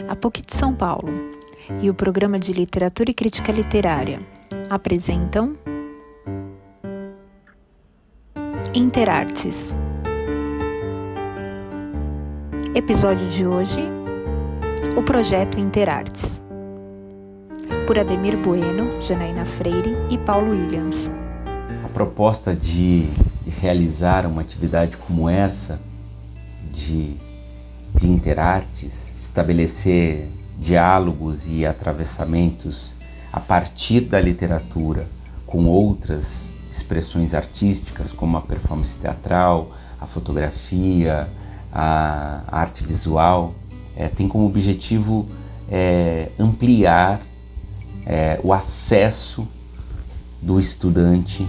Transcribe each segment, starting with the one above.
A PUC de São Paulo e o Programa de Literatura e Crítica Literária apresentam Interartes. Episódio de hoje: o projeto Interartes, por Ademir Bueno, Janaína Freire e Paulo Williams. A proposta de realizar uma atividade como essa, de Interartes, estabelecer diálogos e atravessamentos a partir da literatura com outras expressões artísticas, como a performance teatral, a fotografia, a arte visual, tem como objetivo ampliar o acesso do estudante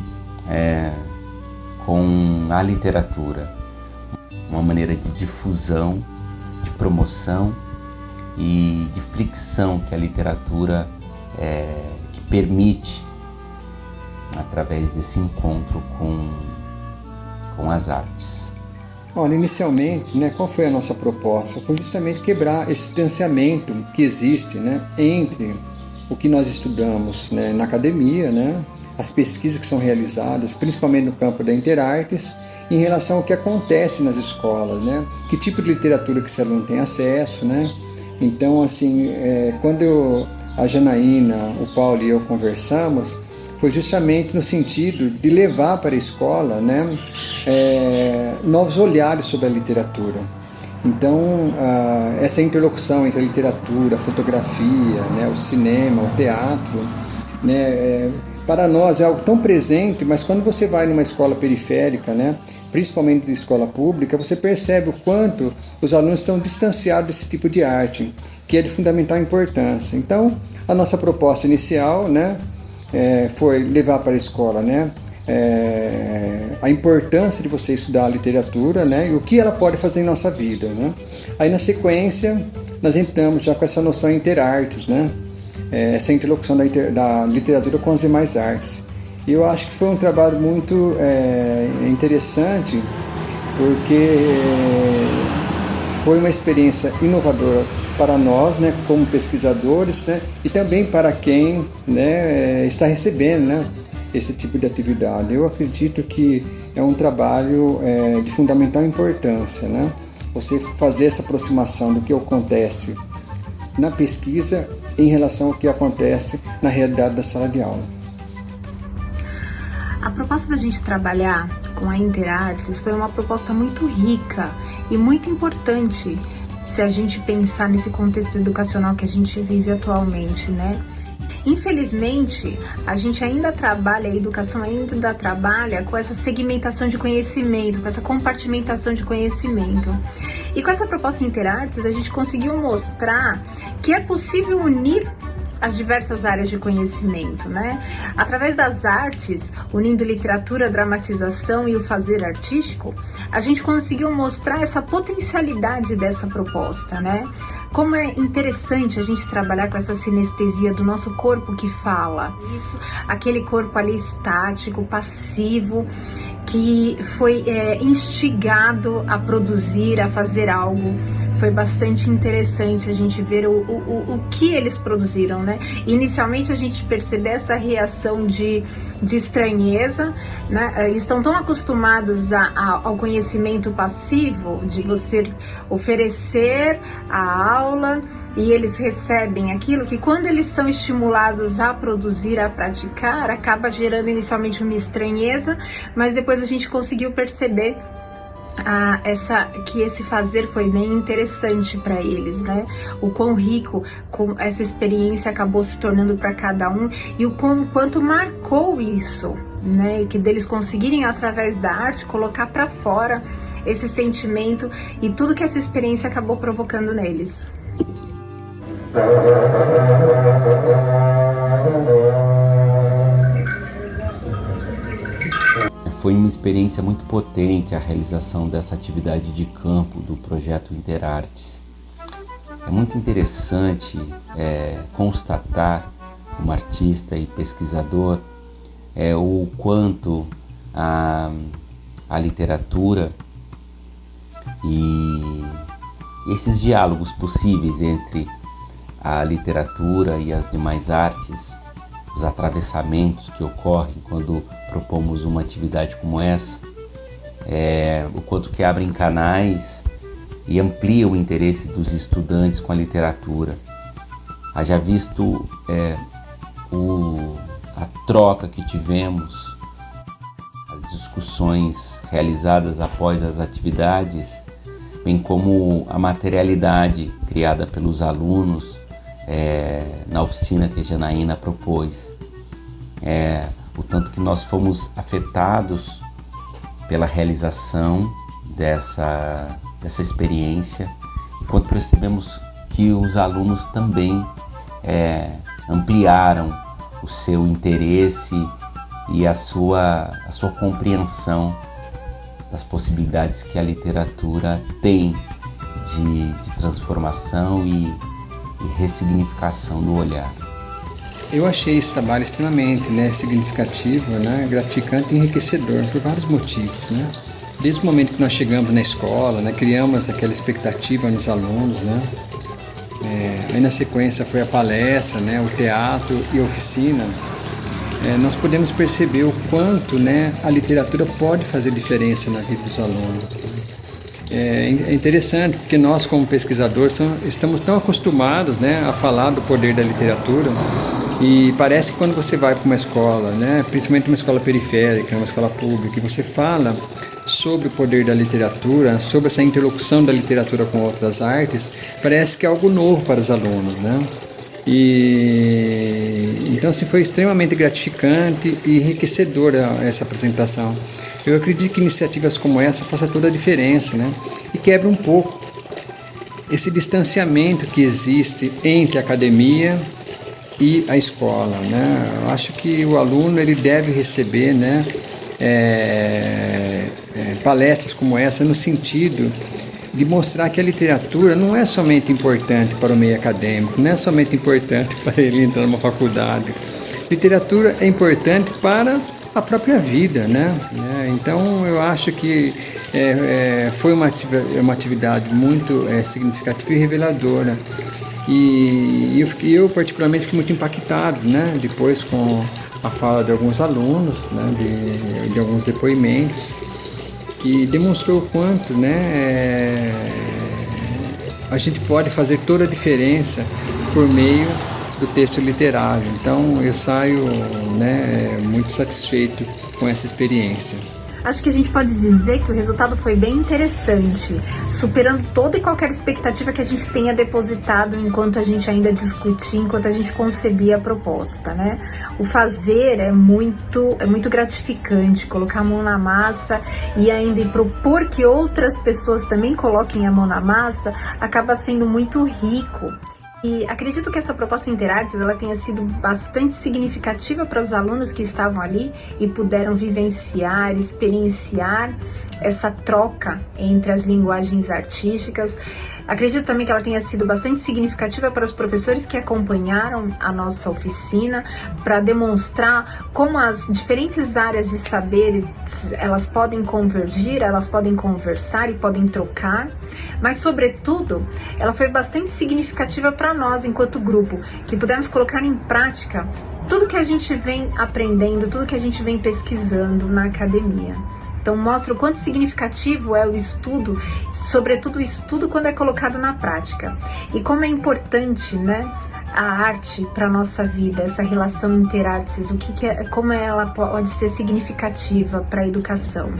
com a literatura, uma maneira de difusão, de promoção e de fricção que a literatura que permite através desse encontro com as artes. Olha, inicialmente, qual foi a nossa proposta? Foi justamente quebrar esse distanciamento que existe, entre o que nós estudamos, na academia, as pesquisas que são realizadas, principalmente no campo da Interartes, em relação ao que acontece nas escolas, que tipo de literatura que esse aluno tem acesso, Então, assim, quando a Janaína, o Paulo e eu conversamos, foi justamente no sentido de levar para a escola, novos olhares sobre a literatura. Então, essa interlocução entre a literatura, a fotografia, o cinema, o teatro, para nós é algo tão presente, mas quando você vai numa escola periférica, principalmente de escola pública, você percebe o quanto os alunos estão distanciados desse tipo de arte, que é de fundamental importância. Então, a nossa proposta inicial, foi levar para a escola, a importância de você estudar a literatura, e o que ela pode fazer em nossa vida, Aí, na sequência, nós entramos já com essa noção Interartes, essa interlocução da literatura com as demais artes. E eu acho que foi um trabalho muito interessante, porque foi uma experiência inovadora para nós, como pesquisadores, e também para quem está recebendo esse tipo de atividade. Eu acredito que é um trabalho de fundamental importância, você fazer essa aproximação do que acontece na pesquisa em relação ao que acontece na realidade da sala de aula. A proposta da gente trabalhar com a Interartes foi uma proposta muito rica e muito importante se a gente pensar nesse contexto educacional que a gente vive atualmente, Infelizmente, a gente ainda trabalha, a educação ainda trabalha com essa segmentação de conhecimento, com essa compartimentação de conhecimento. E com essa proposta Interartes, a gente conseguiu mostrar que é possível unir as diversas áreas de conhecimento, Através das artes, unindo literatura, dramatização e o fazer artístico, a gente conseguiu mostrar essa potencialidade dessa proposta, Como é interessante a gente trabalhar com essa sinestesia do nosso corpo que fala. Isso, aquele corpo ali estático, passivo, que foi instigado a produzir, a fazer algo. Foi bastante interessante a gente ver o que eles produziram, Inicialmente a gente percebe essa reação de estranheza, Eles estão tão acostumados ao conhecimento passivo, de você oferecer a aula e eles recebem aquilo, que quando eles são estimulados a produzir, a praticar, acaba gerando inicialmente uma estranheza, mas depois a gente conseguiu perceber que esse fazer foi bem interessante para eles, O quão rico essa experiência acabou se tornando para cada um e o quanto marcou isso, Que deles conseguirem através da arte colocar para fora esse sentimento e tudo que essa experiência acabou provocando neles. Foi uma experiência muito potente a realização dessa atividade de campo do projeto Interartes. É muito interessante constatar, como artista e pesquisador, o quanto a literatura e esses diálogos possíveis entre a literatura e as demais artes, os atravessamentos que ocorrem quando propomos uma atividade como essa, o quanto que abrem canais e amplia o interesse dos estudantes com a literatura. Haja visto a troca que tivemos, as discussões realizadas após as atividades, bem como a materialidade criada pelos alunos na oficina que a Janaína propôs. O tanto que nós fomos afetados pela realização dessa experiência, e quanto percebemos que os alunos também ampliaram o seu interesse e a sua compreensão das possibilidades que a literatura tem de transformação e ressignificação do olhar. Eu achei esse trabalho extremamente significativo, gratificante e enriquecedor por vários motivos. Desde o momento que nós chegamos na escola, criamos aquela expectativa nos alunos. Aí na sequência foi a palestra, o teatro e a oficina. Nós podemos perceber o quanto a literatura pode fazer diferença na vida dos alunos. É interessante porque nós, como pesquisadores, estamos tão acostumados a falar do poder da literatura, e parece que quando você vai para uma escola, principalmente uma escola periférica, uma escola pública, e você fala sobre o poder da literatura, sobre essa interlocução da literatura com outras artes, parece que é algo novo para os alunos, E então foi extremamente gratificante e enriquecedora essa apresentação. Eu acredito que iniciativas como essa façam toda a diferença, e quebra um pouco esse distanciamento que existe entre a academia e a escola, Eu acho que o aluno ele deve receber, palestras como essa no sentido de mostrar que a literatura não é somente importante para o meio acadêmico, não é somente importante para ele entrar numa faculdade. Literatura é importante para a própria vida, Então eu acho que foi uma atividade muito significativa e reveladora. E eu particularmente fiquei muito impactado, depois com a fala de alguns alunos, de alguns depoimentos, que demonstrou o quanto a gente pode fazer toda a diferença por meio do texto literário. Então eu saio muito satisfeito com essa experiência. Acho que a gente pode dizer que o resultado foi bem interessante, superando toda e qualquer expectativa que a gente tenha depositado enquanto a gente ainda discutia, enquanto a gente concebia a proposta, O fazer é muito gratificante, colocar a mão na massa e ainda propor que outras pessoas também coloquem a mão na massa, acaba sendo muito rico. E acredito que essa proposta Interartes ela tenha sido bastante significativa para os alunos que estavam ali e puderam vivenciar, experienciar essa troca entre as linguagens artísticas. Acredito também que ela tenha sido bastante significativa para os professores que acompanharam a nossa oficina, para demonstrar como as diferentes áreas de saberes elas podem convergir, elas podem conversar e podem trocar, mas sobretudo ela foi bastante significativa para nós enquanto grupo, que pudemos colocar em prática tudo que a gente vem aprendendo, tudo que a gente vem pesquisando na academia. Então mostra o quanto significativo é o estudo, sobretudo o estudo quando é colocado na prática. E como é importante, a arte para a nossa vida, essa relação interartes, como ela pode ser significativa para a educação.